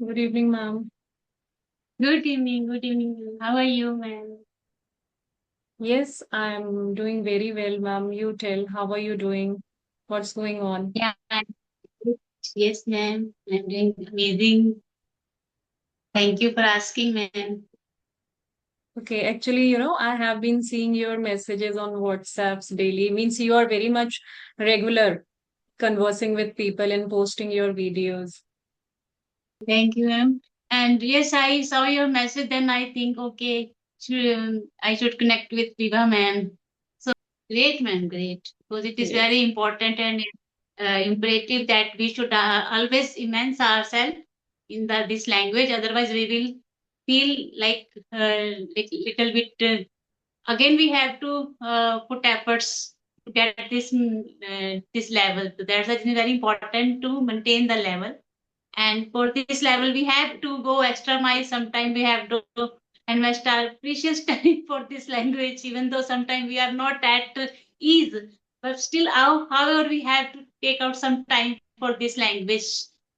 Good evening, ma'am. Good evening, good evening. How are you, ma'am? Yes, I'm doing very well, ma'am. You tell, how are you doing? What's going on? Yeah, I'm good. Yes, ma'am. I'm doing amazing. Thank you for asking, ma'am. Okay, actually, I have been seeing your messages on WhatsApps daily. Means you are very much regular conversing with people and posting your videos. Thank you, ma'am. And yes, I saw your message. Then I think, okay, I should connect with Viva, ma'am. So great, ma'am, great. Because it is Yes. very important and imperative that we should always immerse ourselves in this language. Otherwise, we will feel like little bit. Again we have to put efforts to get this level. So that's why it's very important to maintain the level. And for this level, we have to go extra mile. Sometimes we have to invest our precious time for this language, even though sometimes we are not at ease. But still, however, we have to take out some time for this language.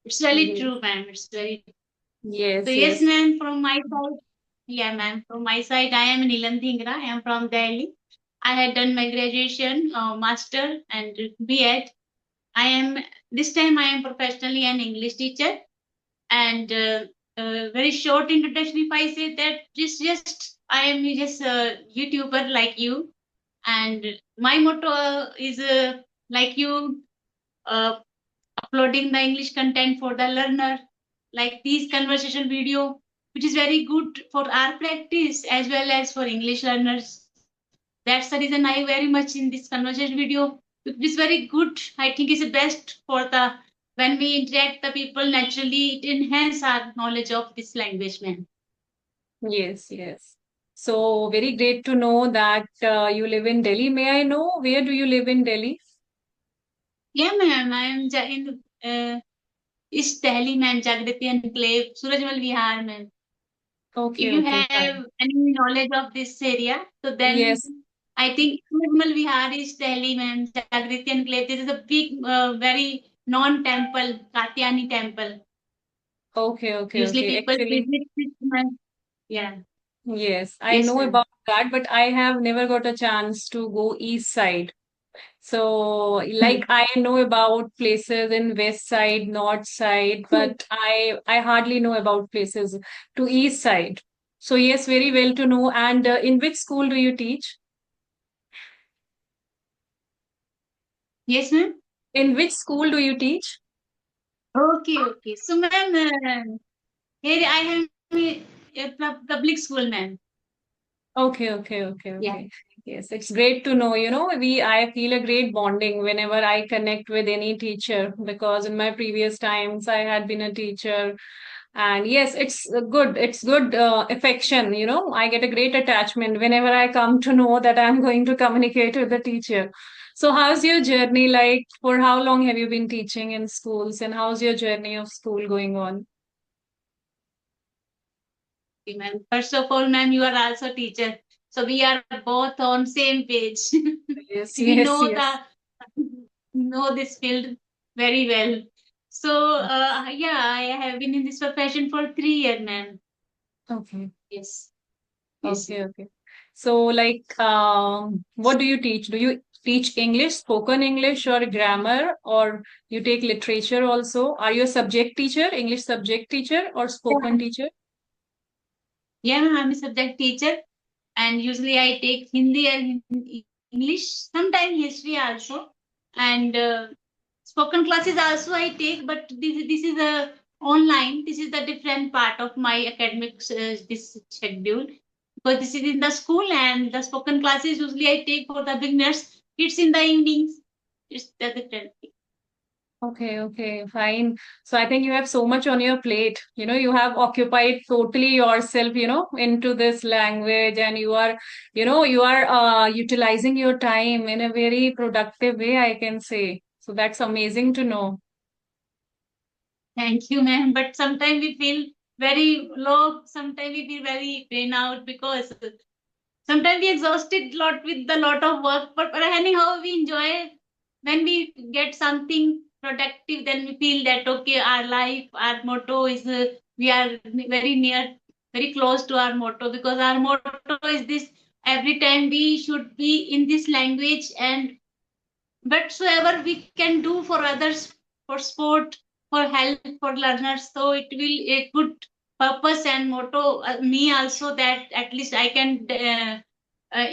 It's really Yes. true, ma'am. It's very so Yes, yes, yes. ma'am, from my side, yeah, ma'am, from my side, I am Nilam Dhingra. I am from Delhi. I had done my graduation, master, and B.Ed. I am this time I am professionally an English teacher. And very short introduction, if I say that, just I am just a YouTuber like you, and my motto is like you. Uh, Uploading the English content for the learner, like these conversation video, which is very good for our practice as well as for English learners. That's the reason I very much in this conversation video. It is very good. I think it's the best for the when we interact the people naturally, it enhance our knowledge of this language, man. Yes, yes. So very great to know that you live in Delhi. May I know where do you live in Delhi? Yeah, ma'am. I am in East Delhi, man. Jagriti Enclave, Surajmal Vihar, man. If Okay, you okay, fine. have any knowledge of this area, so then Yes. I think Nirmal Vihar is Delhi, ma'am. Jagriti Enclave. This is a big, very known temple, Katyani temple. Okay, okay, Usually okay. people Actually, visit this month. Yeah. yes, I Yes, know ma'am. about that, but I have never got a chance to go east side. So, like I know about places in west side, north side, but I hardly know about places to east side. So, yes, very well to know. And in which school do you teach? Yes, ma'am. In which school do you teach? Okay, okay. So, ma'am, here I am a public school, ma'am. Okay, okay, okay, Yeah. okay. Yes, it's great to know. I feel a great bonding whenever I connect with any teacher because in my previous times I had been a teacher. And yes, it's good. It's good affection. I get a great attachment whenever I come to know that I'm going to communicate with the teacher. So, how's your journey like? For how long have you been teaching in schools, and how's your journey of school going on? Okay, ma'am. First of all, ma'am, you are also teacher. So we are both on same page. Yes, We yes, know yes. know this field very well. So yeah, I have been in this profession for 3 years, ma'am. Okay. Yes. Yes. Okay, okay. So, like, what do you teach? Do you teach English, spoken English, or grammar, or you take literature also? Are you a subject teacher, English subject teacher, or spoken Yeah, teacher? yeah, ma'am, I'm a subject teacher, and usually I take Hindi and English, sometimes history also, and spoken classes also I take, but this is a online. This is the different part of my academics this schedule, because this is in the school, and the spoken classes usually I take for the beginners. It's in the evenings. It's the different thing. Okay, okay, fine. So I think you have so much on your plate. You have occupied totally yourself, into this language, and you are utilizing your time in a very productive way, I can say. So that's amazing to know. Thank you, ma'am. But sometimes we feel very low. Sometimes we feel very drained out because sometimes we exhausted lot with the lot of work. But anyhow, we enjoy when we get something productive. Then we feel that okay, our life, our motto is we are very near, very close to our motto, because our motto is this: every time we should be in this language, and whatsoever we can do for others, for sport, for help, for learners, so it will a good purpose and motto, me also, that at least I can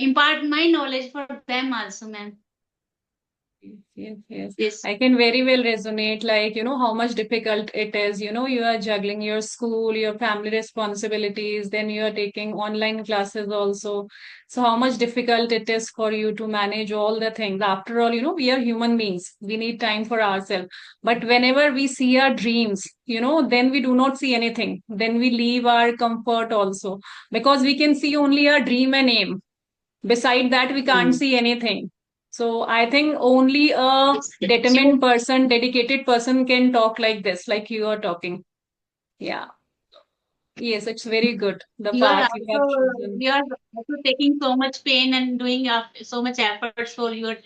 impart my knowledge for them also, ma'am. Yes, yes. Yes. I can very well resonate, like, how much difficult it is. You are juggling your school, your family responsibilities, then you are taking online classes also. So how much difficult it is for you to manage all the things. After all, we are human beings. We need time for ourselves. But whenever we see our dreams, then we do not see anything. Then we leave our comfort also, because we can see only our dream and aim. Beside that, we can't Mm. see anything. So I think only a Yes. determined person, dedicated person can talk like this, like you are talking. Yeah. Yes, it's very good. The You are path you also have chosen. you are also taking so much pain and doing so much efforts for your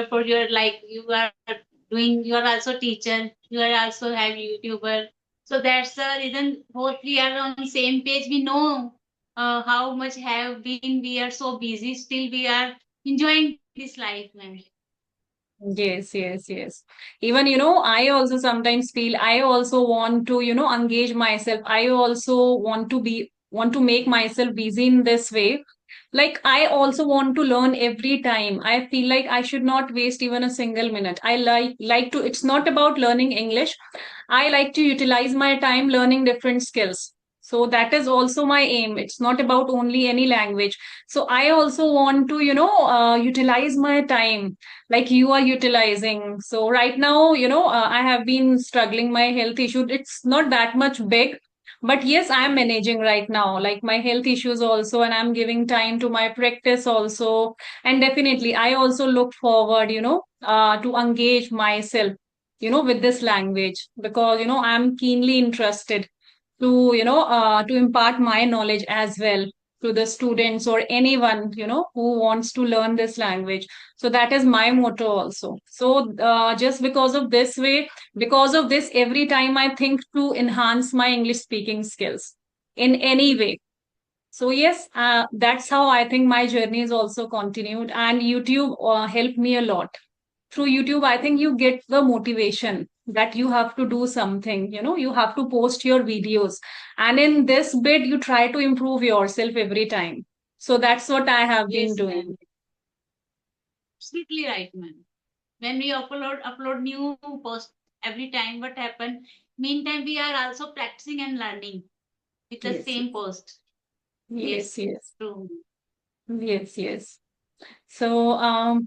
for your, like, you are doing, you are also teacher, you are also have YouTuber. So that's the reason both we are on same page. We know how much have been, we are so busy, still we are enjoying this life, man. Yes, yes, yes. Even, I also sometimes feel I also want to, engage myself. I also want to make myself busy in this way. Like, I also want to learn every time. I feel like I should not waste even a single minute. I like to, it's not about learning English. I like to utilize my time learning different skills. So that is also my aim. It's not about only any language. So I also want to, utilize my time like you are utilizing. So right now, I have been struggling my health issue. It's not that much big, but yes, I am managing right now, like my health issues also, and I'm giving time to my practice also. And definitely, I also look forward, to engage myself, with this language because, I'm keenly interested to, to impart my knowledge as well to the students or anyone, who wants to learn this language. So that is my motto also. So just because of this, every time I think to enhance my English speaking skills in any way. So yes, that's how I think my journey is also continued, and YouTube helped me a lot. Through YouTube, I think you get the motivation that you have to do something, you have to post your videos. And in this bit, you try to improve yourself every time. So that's what I have been Yes, doing. ma'am. Absolutely right, ma'am. When we upload new post every time, what happen? Meantime, we are also practicing and learning with the Yes, same post. yes, Yes, yes, true. yes, yes. So,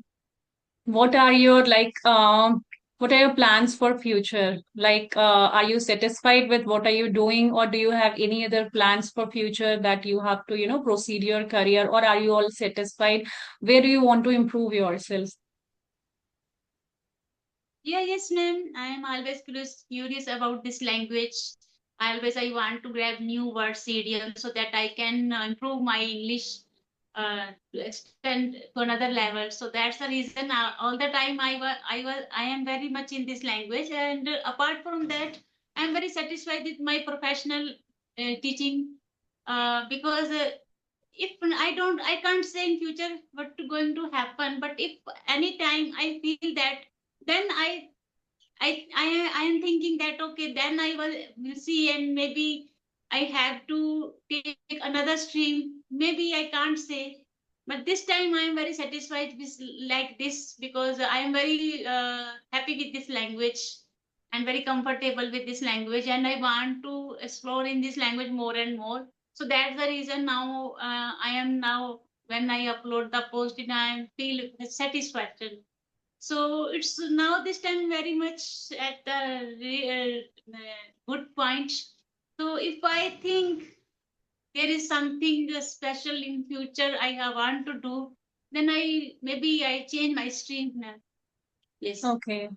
what are your what are your plans for future? Like, are you satisfied with what are you doing, or do you have any other plans for future that you have to, proceed your career, or are you all satisfied? Where do you want to improve yourselves? Yeah, yes, ma'am. I am always curious about this language. I want to grab new words, idioms, so that I can improve my English to extend to another level. So that's the reason all the time I am very much in this language. And apart from that, I am very satisfied with my professional teaching, because if I can't say in future what going to happen. But if any time I feel that, then I am thinking that, okay, then will see, and maybe I have to take another stream. Maybe I can't say, but this time I am very satisfied with like this, because I am very happy with this language and very comfortable with this language, and I want to explore in this language more and more. So that's the reason now I am now, when I upload the post, and I feel satisfaction. So it's now this time very much at the good point. So if I think there is something special in future want to do, then I change my stream now. Yes. Okay.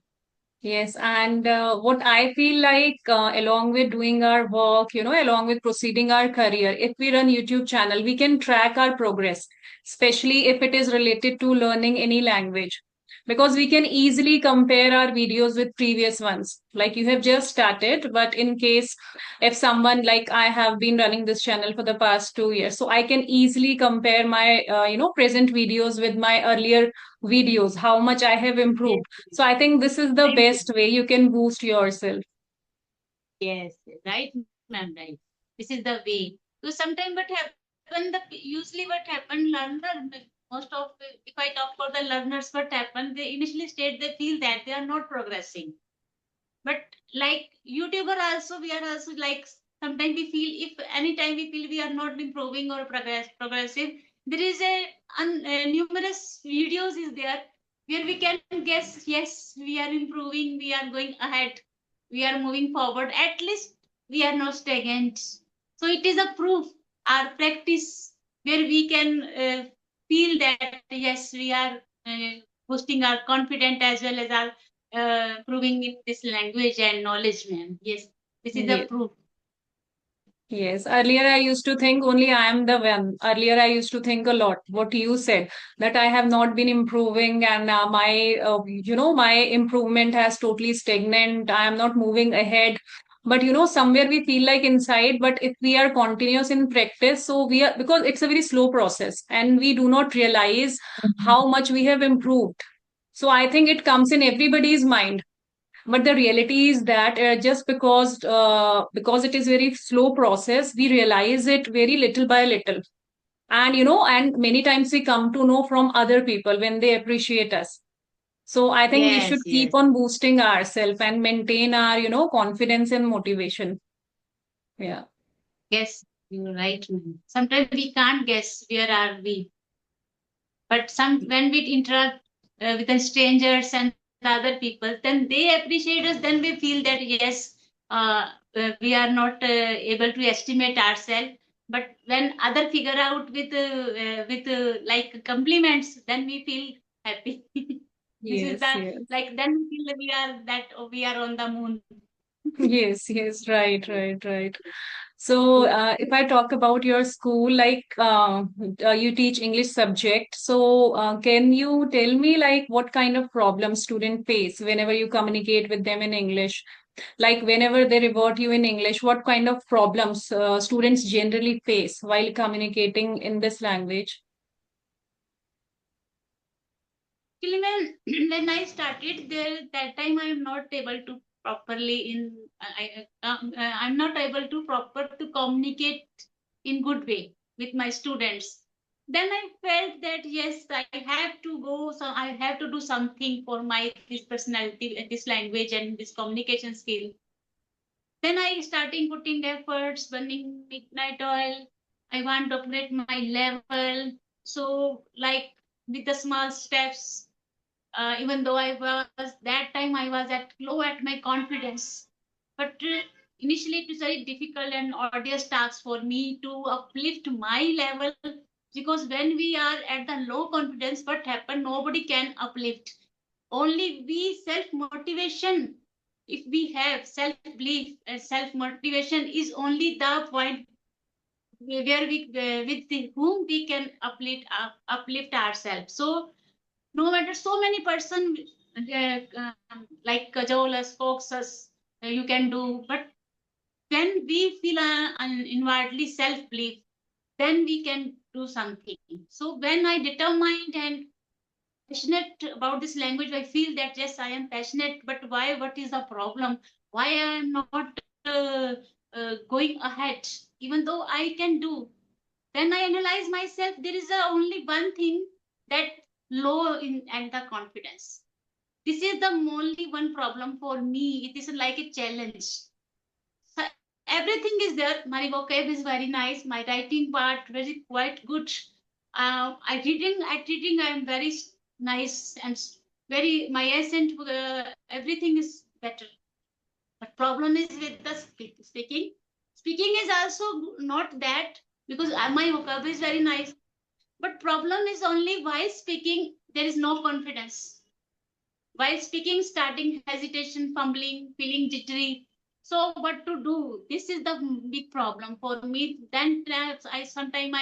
Yes, and what I feel like, along with doing our work, along with proceeding our career, if we run YouTube channel, we can track our progress, especially if it is related to learning any language. because we can easily compare our videos with previous ones. Like you have just started, but in case if someone, like I have been running this channel for the past 2 years, so I can easily compare my present videos with my earlier videos, how much I have Yes, improved. So I think this is the right, best way you can boost yourself. yes, right, ma'am, right. This is the way. So sometimes what happen, usually what happen, most of, if I talk for the learners, what happen, they initially state they feel that they are not progressing. But like YouTuber also, we are also like, sometimes we feel, if anytime we feel we are not improving or progressive, there is numerous videos is there where we can guess, yes, we are improving, we are going ahead, we are moving forward, at least we are not stagnant. So it is a proof, our practice, where we can feel that yes, we are boosting our confidence as well as our proving in this language and knowledge, ma'am. Yes, this is the proof. Yes, earlier I used to think only I am the one. Earlier I used to think a lot what you said, that I have not been improving, and my improvement has totally stagnant. I am not moving ahead. But somewhere we feel like inside, but if we are continuous in practice, so we are, because it's a very slow process and we do not realize how much we have improved. So I think it comes in everybody's mind, but the reality is that just because it is very slow process, we realize it very little by little. And and many times we come to know from other people when they appreciate us. So I think we should Yes, keep yes, on boosting ourselves and maintain our confidence and motivation. Yeah. yes. You're right, ma'am. Sometimes we can't guess where are we, but some when we interact with the strangers and the other people, then they appreciate us. Then we feel that yes, we are not able to estimate ourselves. But when other figure out with like compliments, then we feel happy. This is Yes, the, yes. like, then we feel that we are, that we are on the moon. Yes, yes, right, right, right. So, if I talk about your school, like you teach English subject, so can you tell me like what kind of problems students face whenever you communicate with them in English? Like whenever they revert you in English, what kind of problems students generally face while communicating in this language? Actually, when I started there, that time I am not able to properly I'm not able to proper to communicate in good way with my students. Then I felt that yes, I have to go, so I have to do something for my this personality, this language and this communication skill. Then I starting putting efforts, burning midnight oil. I want to upgrade my level. So like with the small steps, even though I was, that time I was at low at my confidence. But initially it was very difficult and arduous task for me to uplift my level, because when we are at the low confidence, what happen? Nobody can uplift. Only we self motivation. If we have self belief and self motivation is only the point where we whom we can uplift ourselves. So no matter so many person like cajole us, coax us, you can do, but when we feel inwardly self belief, then we can do something. So when I determined and passionate about this language, I feel that yes, I am passionate, but why? What is the problem? Why I am not going ahead, even though I can do? Then I analyze myself. There is only one thing, that low in and the confidence. This is the only one problem for me. It is like a challenge. So everything is there. My vocab is very nice. My writing part very quite good. I am very nice and very, my accent. Everything is better. But problem is with the speaking. Speaking is also not that, because my vocab is very nice. But problem is only while speaking there is no confidence. While speaking, starting hesitation, fumbling, feeling jittery. So what to do? This is the big problem for me. Then I sometimes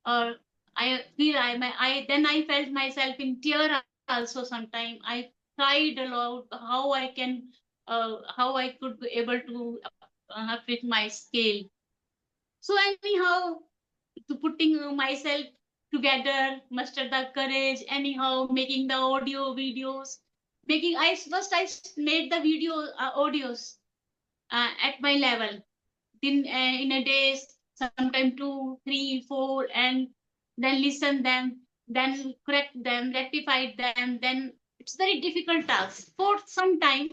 uh, I feel I then I felt myself in tear also sometime I tried a lot how I can, how I could be able to up with my scale. So anyhow, to putting myself together, muster the courage, anyhow, making the audio videos, making I first I made the video audios at my level. In a day, sometime two, three, four, and then listen them, then correct them, rectify them. Then it's very difficult task for some time,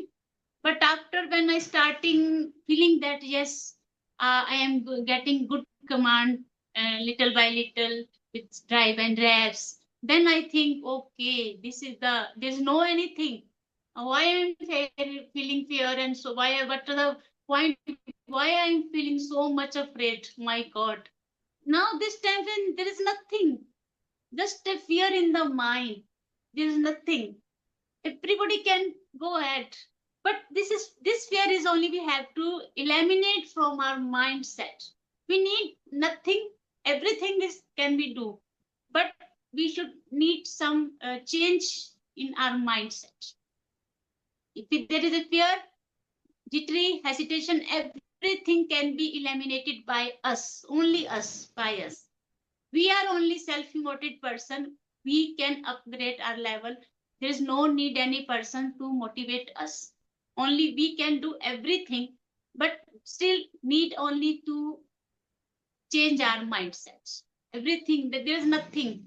but after when I starting feeling that yes, I am getting good command little by little with drive and reps, then I think okay, this is the there's no anything. Why I'm feeling fear, and so why what are the point, why I'm feeling so much afraid? My God! Now this time when there is nothing, just a fear in the mind. There is nothing. Everybody can go ahead, but this fear is only we have to eliminate from our mindset. We need nothing, everything is can we do, but we should need some change in our mindset. If there is a fear, jittery, hesitation, everything can be eliminated by us, only us, by us. We are only self-motivated person. We can upgrade our level. There is no need any person to motivate us. Only we can do everything, but still need only to change our mindsets. Everything that there is nothing.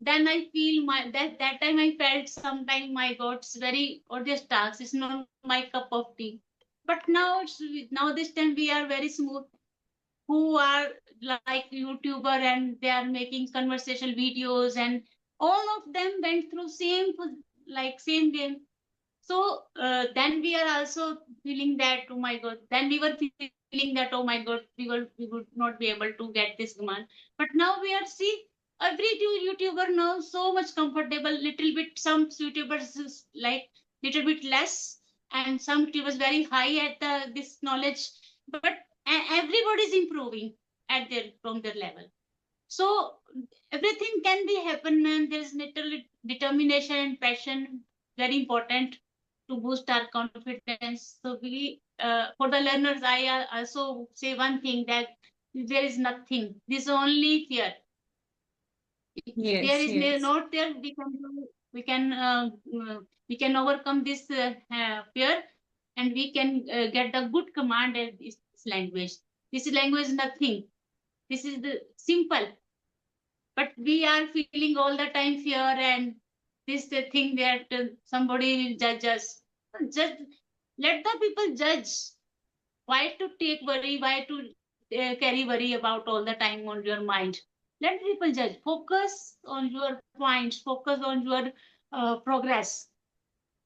Then I feel my that time I felt sometime my God, it's very odious task. It's not my cup of tea. But now it's now this time we are very smooth, who are like YouTuber and they are making conversational videos, and all of them went through same like same game. So then we are also feeling that oh my God. Then we were feeling that oh my God, we would not be able to get this command. But now we are see every YouTuber now so much comfortable. Little bit some YouTubers is like little bit less, and some YouTubers very high at the this knowledge. But everybody is improving at their from their level. So everything can be happen, man. There is little determination and passion, very important to boost our confidence. So we, for the learners, I also say one thing that there is nothing. This only fear. If there Yes, is yes. not there, we can overcome this fear, and we can get the good command at this language. This language is nothing. This is the simple, but we are feeling all the time fear and this thing that somebody will judge us. Just let the people judge. Why to take worry? Why to carry worry about all the time on your mind? Let people judge. Focus on your points. Focus on your progress.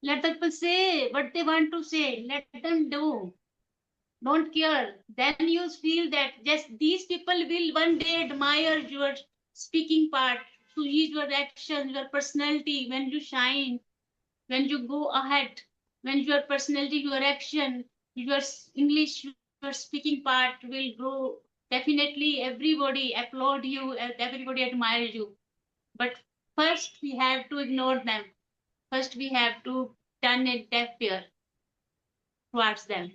Let the people say what they want to say. Let them do. Don't care. Then you feel that yes, these people will one day admire your speaking part, to use your action, your personality, when you shine, when you go ahead, when your personality, your action, your English, your speaking part will grow. Definitely everybody applaud you, everybody admire you. But first we have to ignore them. First we have to turn a deaf ear towards them.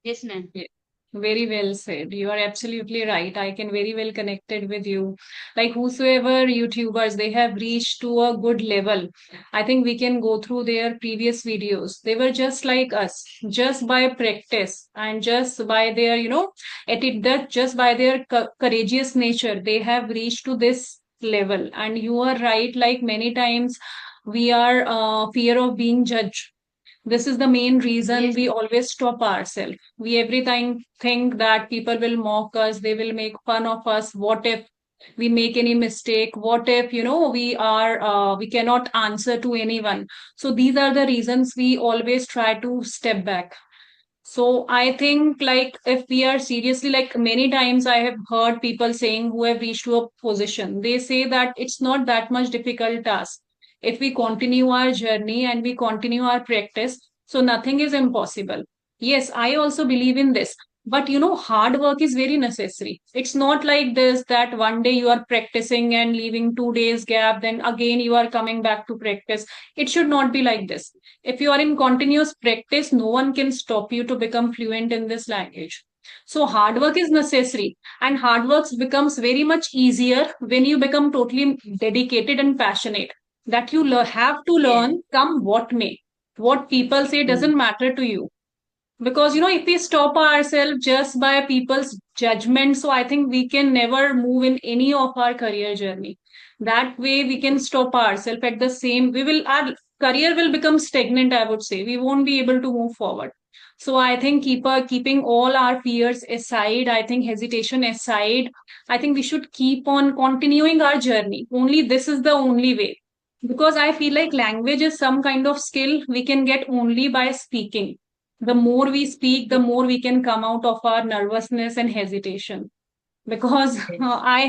Yes, ma'am. Yeah. Very well said. You are absolutely right. I can very well connected with you. Like whosoever YouTubers, they have reached to a good level. I think we can go through their previous videos. They were just like us, just by practice and just by their, attitude, just by their courageous nature, they have reached to this level. And you are right. Like many times, we are fear of being judged. This is the main reason Yes. we always stop ourselves. We every time think that people will mock us, they will make fun of us. What if we make any mistake? What if, we cannot answer to anyone? So these are the reasons we always try to step back. So I think like if we are seriously like many times I have heard people saying who have reached to a position, they say that it's not that much difficult task. If we continue our journey and we continue our practice, so nothing is impossible. Yes, I also believe in this. But hard work is very necessary. It's not like this that one day you are practicing and leaving 2 days gap, then again you are coming back to practice. It should not be like this. If you are in continuous practice, no one can stop you to become fluent in this language. So hard work is necessary, and hard work becomes very much easier when you become totally dedicated and passionate. That you have to Yes. learn, come what may. What people say doesn't matter to you, because if we stop ourselves just by people's judgment, so I think we can never move in any of our career journey. That way we can stop ourselves at the same, we will, our career will become stagnant, I would say. We won't be able to move forward. So I think keeping all our fears aside, I think hesitation aside, I think we should keep on continuing our journey. Only this is the only way, because I feel like language is some kind of skill we can get only by speaking. The more we speak, the more we can come out of our nervousness and hesitation. Because Yes. I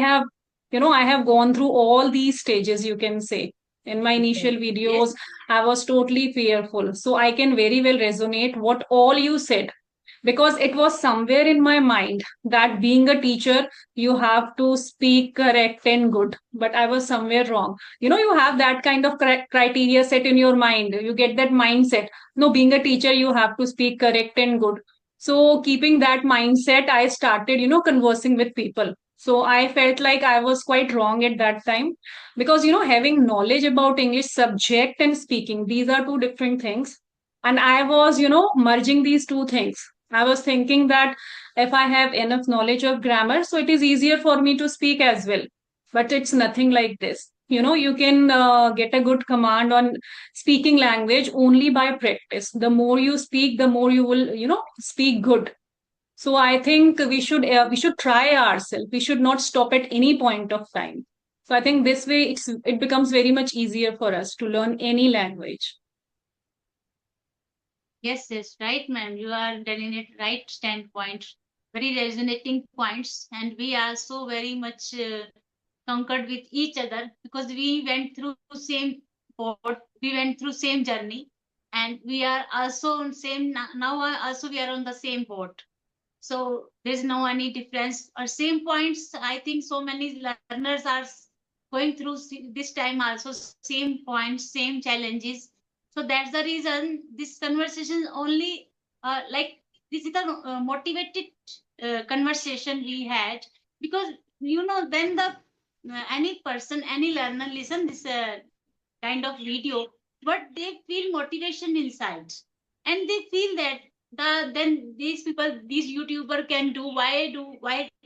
have gone through all these stages, you can say. In my initial Yes. videos, I was totally fearful. So I can very well resonate what all you said, because it was somewhere in my mind that being a teacher, you have to speak correct and good. But I was somewhere wrong. You have that kind of criteria set in your mind. You get that mindset. No, being a teacher, you have to speak correct and good. So keeping that mindset, I started, conversing with people. So I felt like I was quite wrong at that time, because, having knowledge about English subject and speaking, these are two different things. And I was, merging these two things. I was thinking that if I have enough knowledge of grammar, so it is easier for me to speak as well. But it's nothing like this. You can get a good command on speaking language only by practice. The more you speak, the more you will, speak good. So I think we should try ourselves. We should not stop at any point of time. So I think this way it becomes very much easier for us to learn any language. Yes, yes, right, ma'am. You are telling it right standpoint, very resonating points, and we are so very much conquered with each other because we went through same boat, we went through same journey, and we are also on same now. Also, we are on the same boat. So there's no any difference or same points. I think so many learners are going through this time also same points, same challenges. So that's the reason this conversation only like this is the motivated conversation we had, because then the any person, any learner listen this kind of video, but they feel motivation inside, and they feel that then these people, these YouTuber can do, why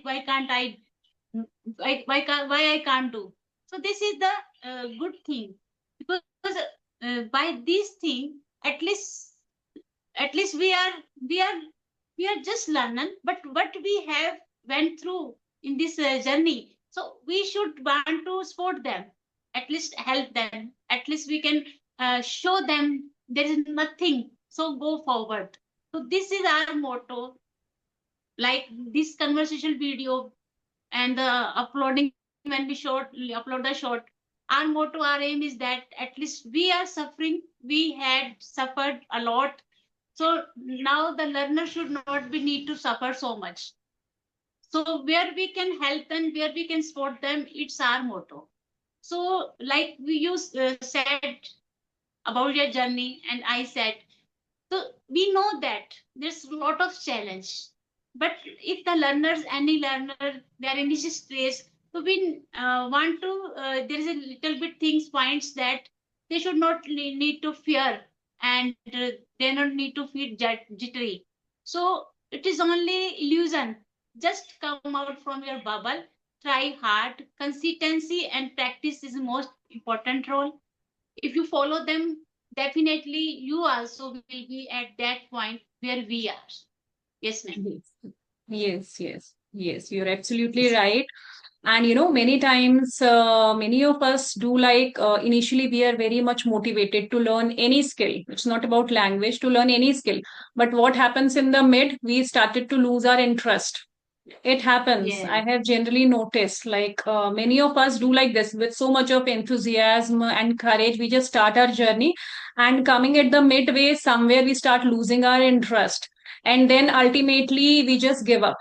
can't I, why I can't do. So this is the good thing, because by this thing, at least we are we are just learning, but what we have went through in this journey, so we should want to support them, at least help them, at least we can show them there is nothing, so go forward. So this is our motto, like this conversation video and the uploading, when we upload the short, our motto, our aim is that at least we are suffering, we had suffered a lot, so now the learner should not be need to suffer so much. So where we can help and where we can support them, it's our motto. So like we said about your journey, and I said, so we know that there's a lot of challenge, but if the learners, any learner, they are in this stress, so we want to there is a little bit things points that they should not need to fear, and they don't need to feel jittery. So it is only illusion. Just come out from your bubble, try hard, consistency and practice is the most important role. If you follow them, definitely you also will be at that point where we are. Yes, ma'am. Yes, yes, yes, yes. You're absolutely Yes. right. And many times, many of us do like, initially we are very much motivated to learn any skill. It's not about language, to learn any skill. But what happens in the mid, we started to lose our interest. It happens. I Yes. have generally noticed, like, many of us do like this with so much of enthusiasm and courage. We just start our journey, and coming at the midway, somewhere we start losing our interest. and then ultimately we just give up.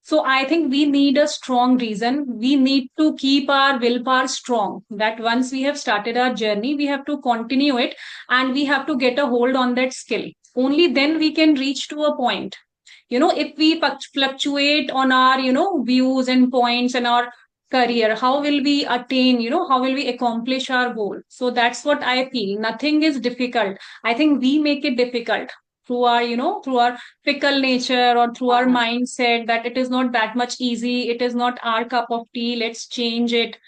So I think we need a strong reason. We need to keep our willpower strong. That once we have started our journey, we have to continue it, and we have to get a hold on that skill. Only then we can reach to a point. If we fluctuate on our, views and points and our career, how will we attain, how will we accomplish our goal? So that's what I feel. Nothing is difficult. I think we make it difficult through our, through our fickle nature, or through our Yeah. mindset that it is not that much easy, it is not our cup of tea, let's change it.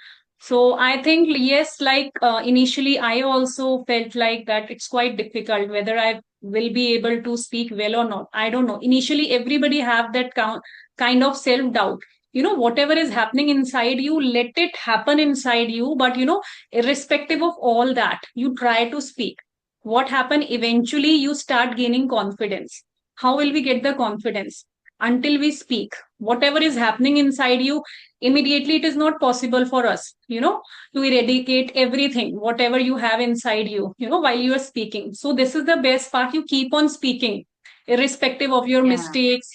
So I think, yes, like initially I also felt like that it's quite difficult whether I will be able to speak well or not. I don't know. Initially, everybody have that kind of self doubt. Whatever is happening inside you, let it happen inside you. But irrespective of all that, you try to speak. What happen eventually? You start gaining confidence. How will we get the confidence? Until we speak. Whatever is happening inside you, immediately it is not possible for us, to eradicate everything, whatever you have inside you, while you are speaking. So this is the best part. You keep on speaking, irrespective of your Yeah. mistakes,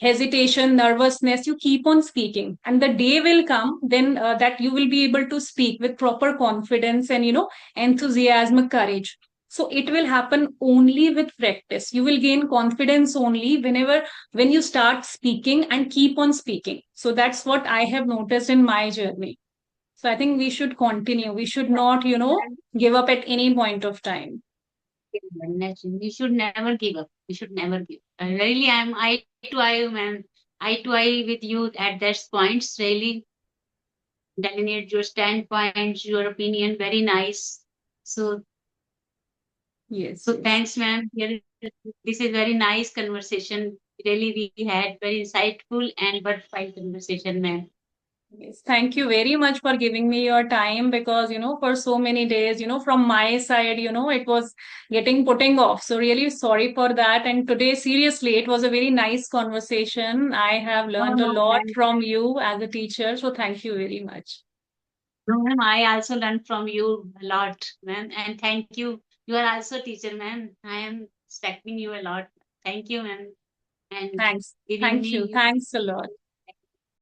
hesitation, nervousness, you keep on speaking. And the day will come then that you will be able to speak with proper confidence and, enthusiasm, courage. So it will happen only with practice. You will gain confidence only when you start speaking and keep on speaking. So that's what I have noticed in my journey. So I think we should continue. We should not, give up at any point of time. We should never give up. We should never give. Really, I'm eye to eye, man. Eye to eye with you at that points. Really delineate your standpoints, your opinion. Very nice. So, Yes, so yes, thanks, ma'am. Here, this is very nice conversation. Really, we had very insightful and worthwhile conversation, ma'am. yes. Thank you very much for giving me your time, because, for so many days, from my side, it was getting putting off. So really sorry for that. And today, seriously, it was a very nice conversation. I have No, learned a no, lot ma'am. from you as a teacher. So thank you very much. No, ma'am. I also learned from you a lot, ma'am. And thank you. You are also a teacher, ma'am. I am respecting you a lot. Thank you, ma'am. And Thanks. giving Thank me you. you Thanks a lot.